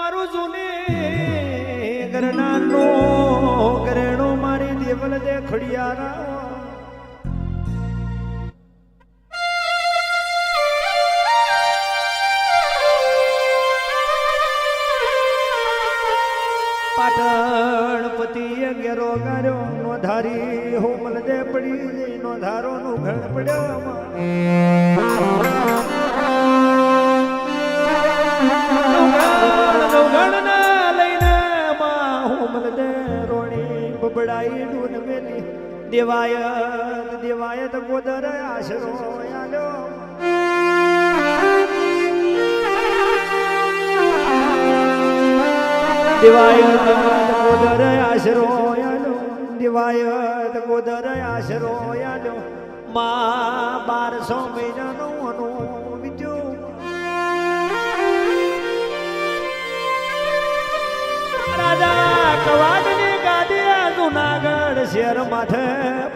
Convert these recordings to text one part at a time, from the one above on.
મારું જૂને ગરનાનો ગરેણો મારી દેવલ દે ખડિયારા પાટણ પતિએ ઘેરો ગાર્યો નો ધારી હો મલ દે પડી નો ધારો નું ઘર પડ્યો બબડાઈ ડૂન મેલી દેવાયત દેવાયત ગોદર આશરો આલ્યો દેવાયત ગોદર આશરો આલ્યો દેવાયત ગોદર આશરો આલ્યો માં 1200 મહિનાનો અનો વિદ્યો રાજા કવાડની જુનાગઢ શેર માથે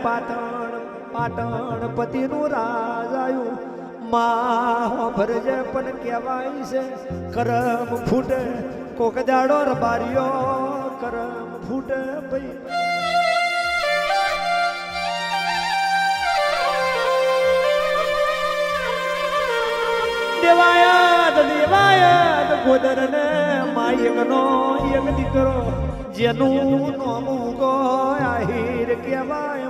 પાટણ પતિનું રાજ આયું માં ભરજે પણ કહેવાય છે કરમ ફૂટે કોક દાડો રબારીઓ કરમ ફૂટે ભાઈ દેવાયત ગોદર ને માયકનો એક દીકરો જેનું નામ આહિર કહેવાય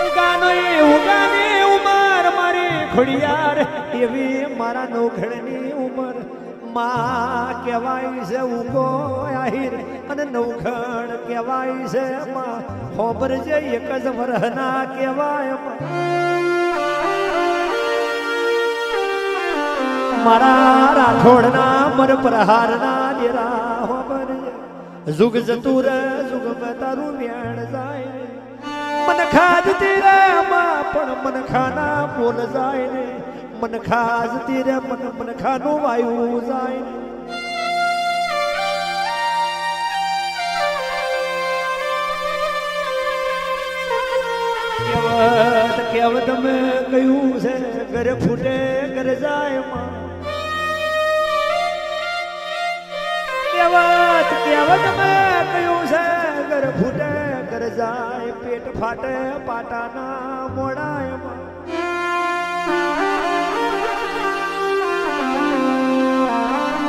ઉગાને ઉમર મારી ખોડિયાર એવી મારા નવખડની ઉમર માં કહેવાય છે ઉગો આહિર અને નવખડ કહેવાય છે માં ખબર છે એક જ વરહના કહેવાય મારા રાઠોડના મર પ્રહારના ડેરા હોબર જુગ જતુર જુગ તારું વેણ જાય મન ખાજ તેરામાં પણ મન ખાના બોલ જાય ને મન ખાજ તેરે મન ખાનું વાયુ જાય કેવત મેં કહ્યું છે ઘર ફૂટે ઘર જાય માં કેવત મેં કહ્યું છે ઘર ફૂટે ઘર જાય પેટ ફાટે પાટાના મોડાય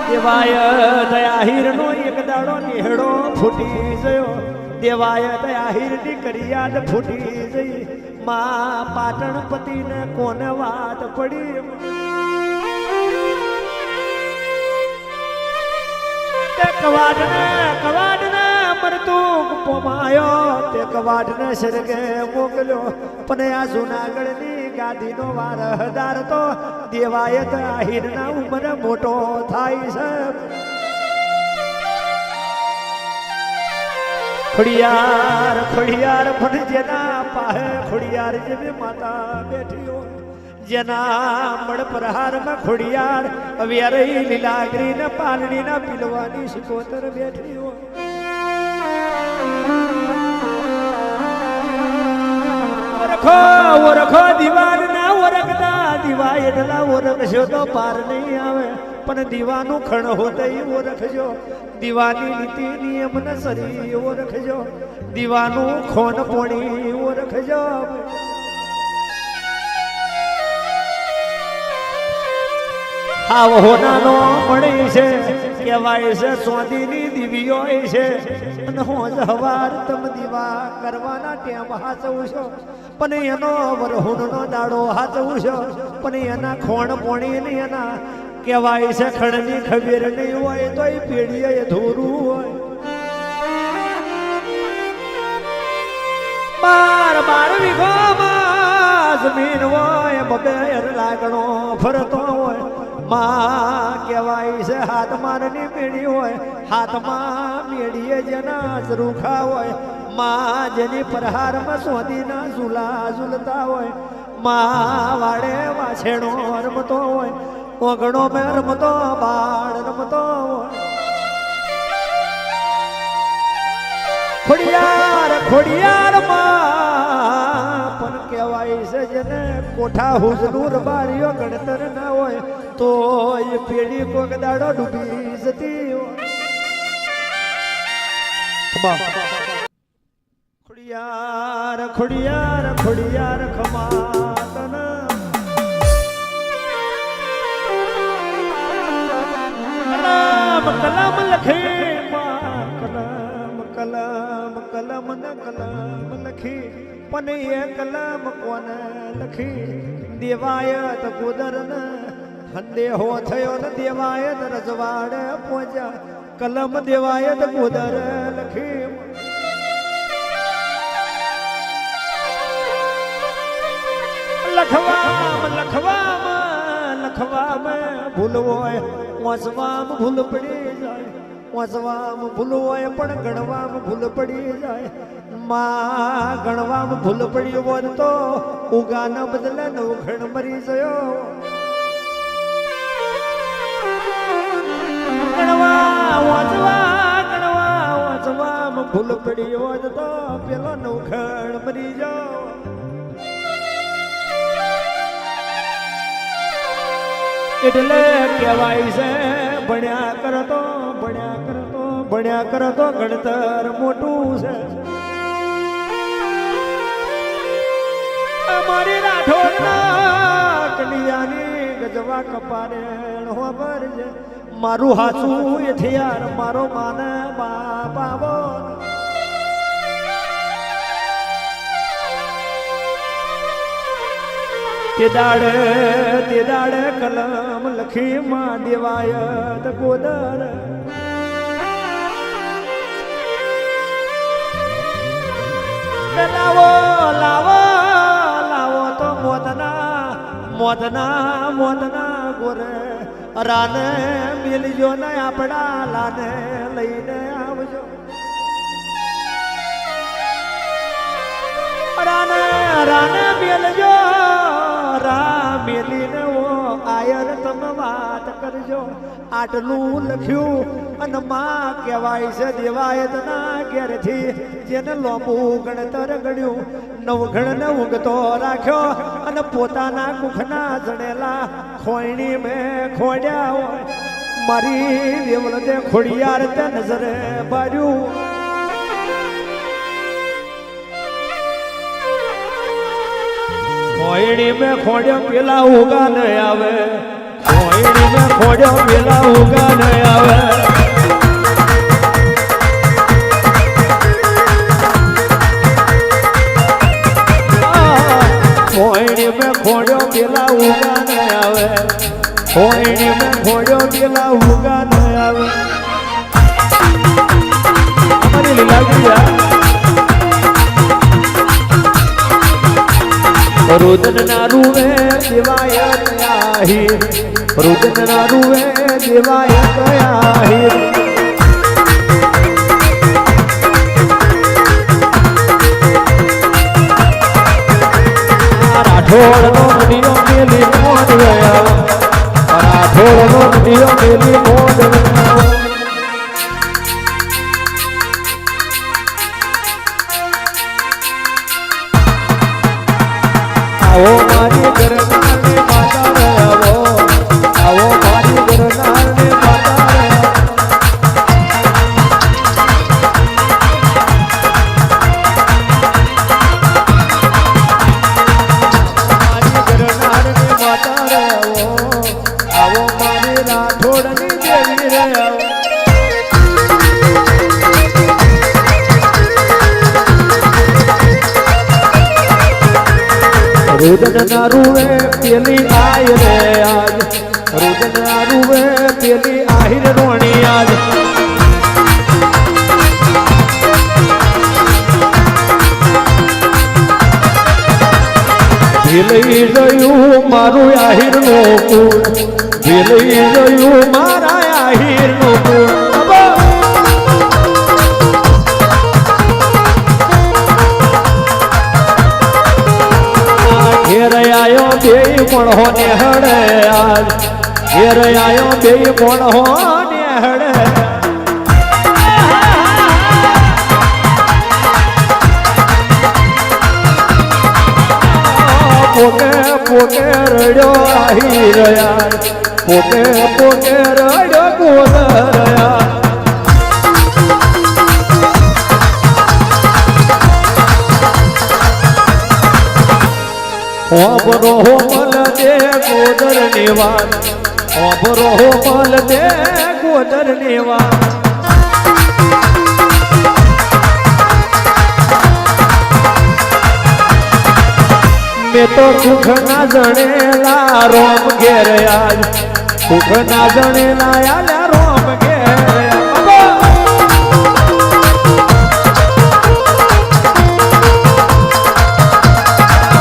દેવાયત આહિરનો એક દાડો નિહળો ફૂટી ગયો દેવાયત આહિરની કરિયાદ ફૂટી જઈ માં પાટણ પતિને કોને વાત પડી કવાડને મરતું પોમાયો તે કવાડને સરગે મોકલ્યો પણ આ જુનાગઢની ગાદીનો વારહદાર તો દેવાયત આહિરના ઉંમરે મોટો થાય છે ખોડિયાર પણ જેના પાહે ખોડિયાર જેવી માતા બેઠી હોય જેના મળ પ્રહારમાં ખોડિયાર વેરઈ લીલાગરી ને પાલણી ના પીલવાની શિકોતર બેઠી હોય ઓરખો દીવાન ના ઓરખતા દીવા એટલા ઓરખશો તો પાર નહીં આવે પણ દીવાનું ખણ હોતે ઓરખજો દીવાની નીતિ નિયમ ને સરી ઓરખજો દીવાનું ખોન પોણી ઓરખજો આવ હોનાનો મળી છે કહેવાય છે સોદીની દીવીઓ છે અને હોજ હવાર તમ દીવા કરવાના ટેમ હાચવું છો પણ એનો વરહુનનો દાડો હાચવું છો પણ એના ખોણ પોણી ને એના કહેવાય છે ખણની ખબીર નહીં હોય તો એ પેઢીએ ધોરું હોય બાર વીઘોમાં જમીન હોય બબે લાગણો ફરતો હોય માં કહેવાય છે હાથ મારની મેળી હોય હાથમાં મેળીએ જેના રૂખા હોય માં જેની પ્રહારમાં સોદીના ઝૂલા ઝૂલતા હોય માં વાડે વાછેણો રમતો હોય ઓગણો મેં રમતો બાળ રમતો હોય ખોડિયાર માં પણ કહેવાય છે જેને કોઠા હુજનું રબારીઓ ગણતર ના હોય તો એ પેઢી કોક દાડો ડૂબી જતી ખોડિયાર ખોડિયાર ખોડિયાર ખમાતન કલમ લખે કલમ કલમ ન કલમ લખી પણ એ કલમ કોને લખી દેવાયત કુદરન હંદેહો થયો ને દેવાયત રજવાડે પહોંચ્યા કલમ દેવાયત કુદર લખી લખવામાં ભૂલ હોય વાંચવામાં ભૂલ પડી જાય વાંચવામાં ભૂલ હોય પણ ગણવામાં ભૂલ પડી જાય માં ગણવામાં ભૂલ પડી હોય તો ઉગાના બદલે નવખણ મરી ગયો વાંચવામાં ભૂલ પડી હોય તો પેલો નવખણ મરી જાઓ એટલે કહેવાય છે ભણ્યા કરતો ગણતર મોટું છે અમારી રાઠોડના કલિયાની ગજવા કપારે ખબર છે મારું હાચું હથિયાર મારો માને બાબો તે દાડે કલમ લખી માં દેવાયત ગોદર લાવો લાવો લાવો તો મોતના ગોરે રાને મિલજો ને આપણા લાને લઈને આવજો રાને મિલજો મેલીને આયર તમે વાત કરજો આટલું લખ્યું અને માં કહેવાય છે દેવાયત ના ઘેરથી જેને લોબુ ગણતર ગણ્યું નવઘણ ને ઊંઘતો રાખ્યો અને પોતાના કુખના જણેલા ખોયણી મેં ખોડ્યા હોય મારી દેવળને ખોડિયાર તે નજરે બાર્યું ખોયણી મેં ખોડ્યો પેલા ઉગા ન આવે ખોયણી મેં ખોડ્યો પેલા ઉગા ન આવે ખોયણી મેં ખોડ્યો પેલા ઉગા ન આવે ખોયણી મેં ખોડ્યો પેલા ઉગા ન આવે અમારી લીલા રુદન ના રૂવે દેવાયત આહીર રુદન ના રૂવે દેવાયત આહીર રાઠોડ નો નદીઓ મેલી મોડ ગયા રાઠોડ નો નદીઓ મેલી મોડ ગયા આવો મારી ઘરનારની માતા રે આવો મારી ઘરનારની માતા રે મારી ઘરનારની માતા રે આવો મારી રાઠોડની દેવી રે રુદન ના રૂવે પેલી આય રે આજ રુદન ના રૂવે પેલી આહિર રોણી આજ ભીલઈ ગયું મારું આહિર નું કુળ ભીલઈ ગયું મારા આહિર નું કુળ ઘેર આયો બે મણહો ને હડે આજ ઘેર આયો બે મણહો ને હડે પોકે રડ્યો આહી રહ્યા પોતે પોતે રડ્યો ગોદરયા ઓબરો મલ દે ગોદર ની વાત ઓબરો મલ દે ગોદર ની વાત મેં તો સુખ ના જણેલા રોમ ઘેર આજ સુખ ના જણેલા આલ્યા રોમ ઘેર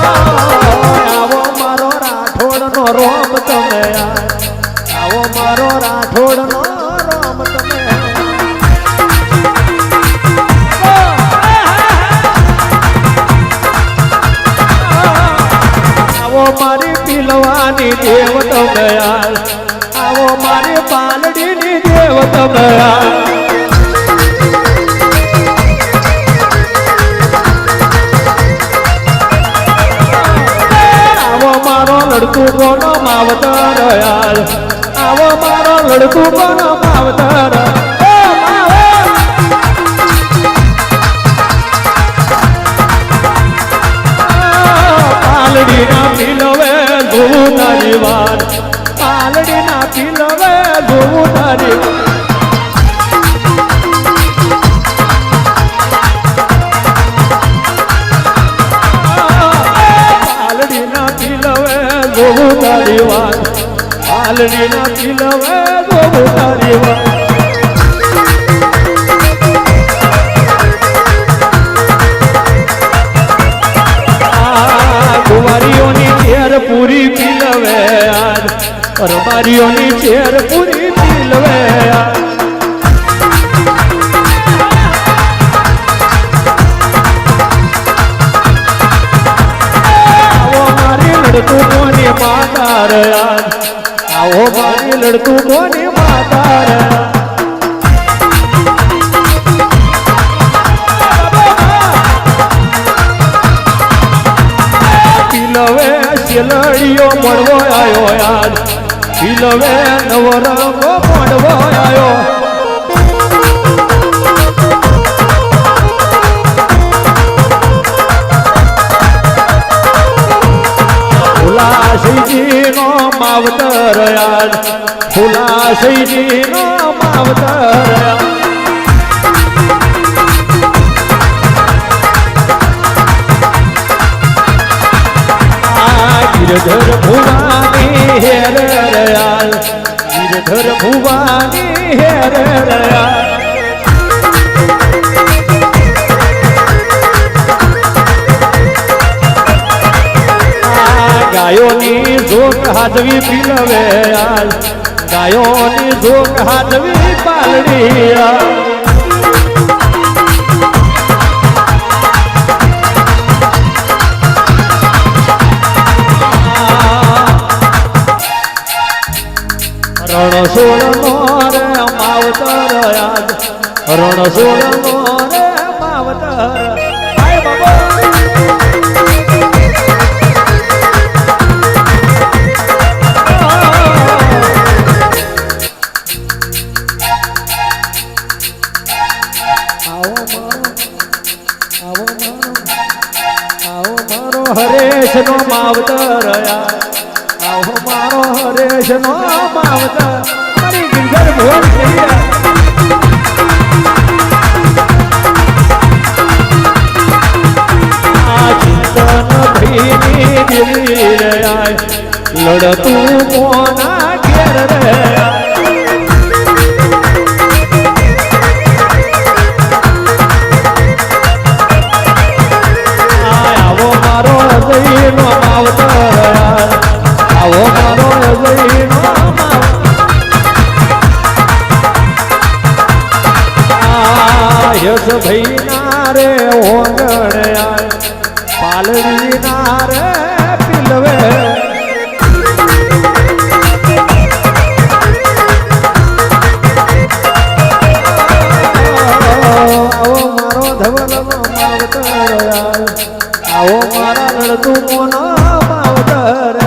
આવો મારો રાઠોડ નો રોમ તમે આવો મારો રાઠોડ નો રોમ તમે આવો મારી પીલવાની દેવ તમે આવો મારી પાલડીની દેવ તમે આવો મારો લડકું કોનો માવતર આવો મારો લડકું કોનો માવતર પાલડી ના પીલવે જોવું તારી વાત પાલડી ના પીલવે જોવું તારી પાલડી ના પીલવે જોવું તારી વાત પાલડી ના પીલવે જોવું તારી વાત કુંવારીઓની ચેર પૂરી પીલવે આજ રબારીઓની ચેર પૂરી પીલવે આવો મારી લડતું કોની માતા આજ આવો મારી લડતું કોની માતા પીલવે શેલડીયો મળવો આવ્યો યાદ પીલવે નવરંગો મળવો આવ્યો ફુલાશીજી નો માવતર યાદ ફુલાશીજી નો માવતર ગિરધર ભુવાની હેર રયાલ ગિરધર ભુવાની હેર રયાલ ગાયોની જોગ હાજવી પીલવે યાલ ગાયોની જોગ હાજવી પાલડી રણસોળ નો રે માવતર યાદ રણસોળ નો રે માવતર આય બાબા આવો મારો હરેશ નો માવતર યાદ આવો મારો હરેશ નો માવતર મારી ગિરધર ભુવન આ ચિંતન ભીની દિલી રે લડતું કોના ઘેર રે આવો મારો હૃદયનો માવતર આવો મારો હૃદયનો યશ ભાઈ ના રે ઓગણ પાલડી ના રે પીલવે આવો મારો ધવલ માવતર આવો મારા લડતું કોનો માવતર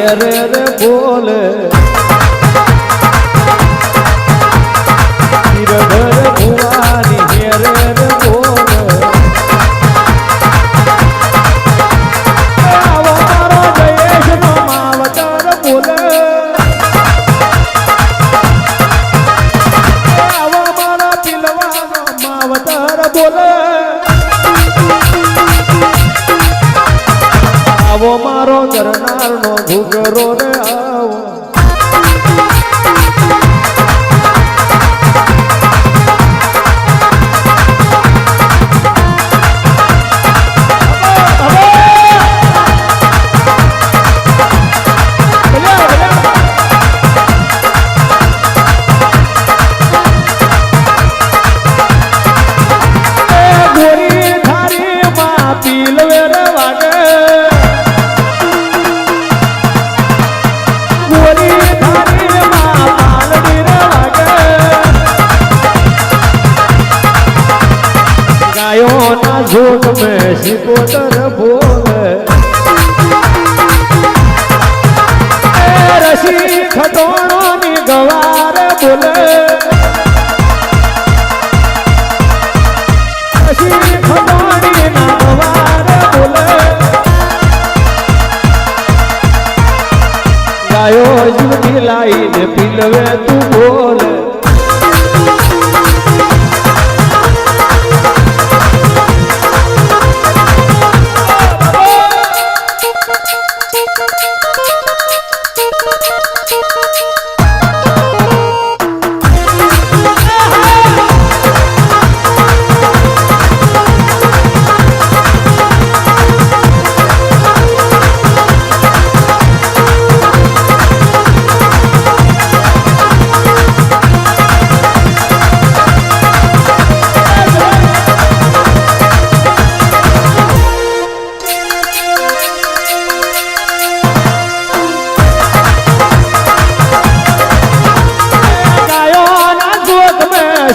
હેર રે બોલે ગીરધર ભુવાની હેર રે બોલે આવો મારો જયેશ નો માવતર બોલે આવો મારો પિલવાનો માવતર બોલે આવો મારો કરનાર નો ઘૂઘરો રે આવો ગોરી થારી માં પીલવે રે વાગે गायों ना झूठ में सिकोतर बोले रसी खटोणों नी गवार बोले रसी खटोणी ना गवार बोले गायो जीवनी लाई ने पीलवे तू बोले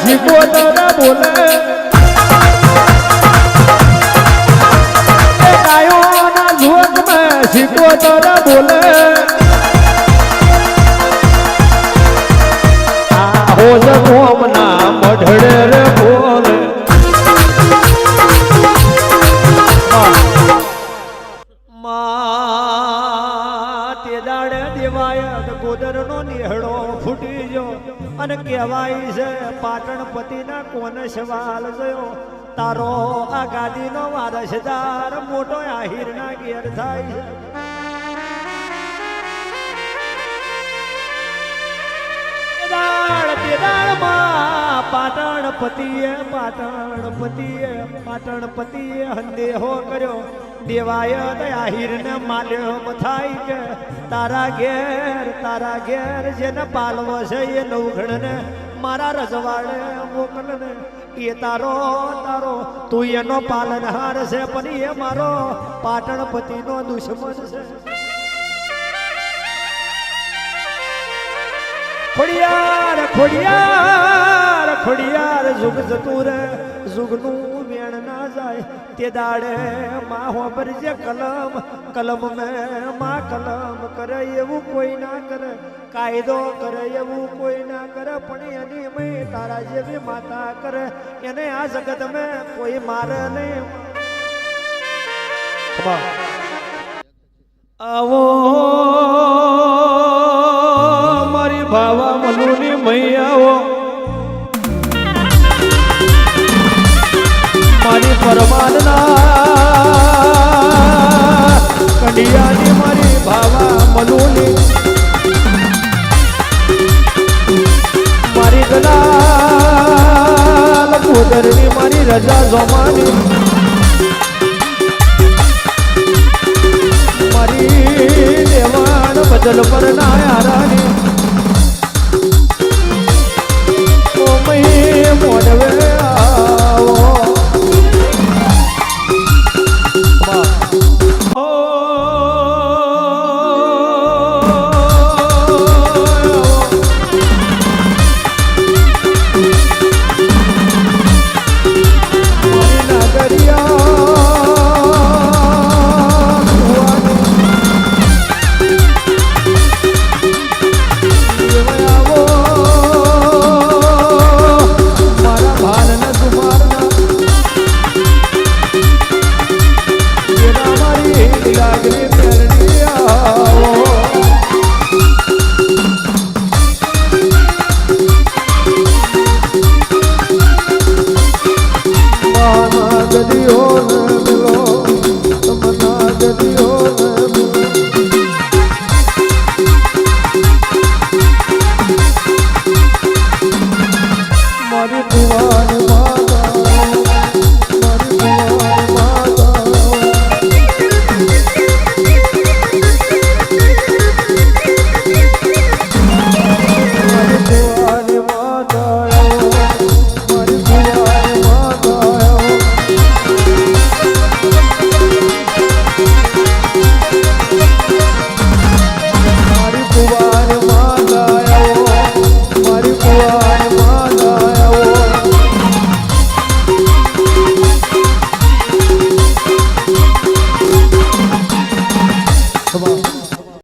सिकोतर बोले गायों ना झोंक में सिकोतर बोले हो जगोम ना मढ़ड़े रे बोले ते दाड़े देवायत गोदर नो निहड़ो फूटी जो અને કહેવાય છે પાટણપતિના કોને સવાલ જોયો તારો આ ગાદીનો વારસદાર મોટો આહિરના ઘેર થાય છે પાટણપતિએ હંદેહો કર્યો દેવાયત આહિરને માલ્યમ થાય કે તારા ઘેર જેને પાલવો છે એ નવઘણને મારા રજવાડે મોકલને એ તારો તું એનો પાલનહાર છે પણ એ મારો પાટણપતિનો દુશ્મન છે ખોડિયાર જુગ જતું રે જુગનું વેણ ના જાય તે દાડે માં હોબર જે કલમ મેં માં કલમ કરે એવું કોઈ ના કરે કાયદો કરે એવું કોઈ ના કરે પણ એની મેં તારા જેવી માતા કરે એને આ જગત મેં કોઈ મારે નહીં આવો મારી ભાવા મનુની મૈયાઓ મારી પરમાનના કંડિયાની મારી ભાવા મનુની મારી ગલાલ ગોદરની મારી રજા જોમાની મારી દેવાન બદલ પર ના યારાની ઓ મહી મોડવે આવો તમના ગદીઓ ને મિલો તમના ગદીઓ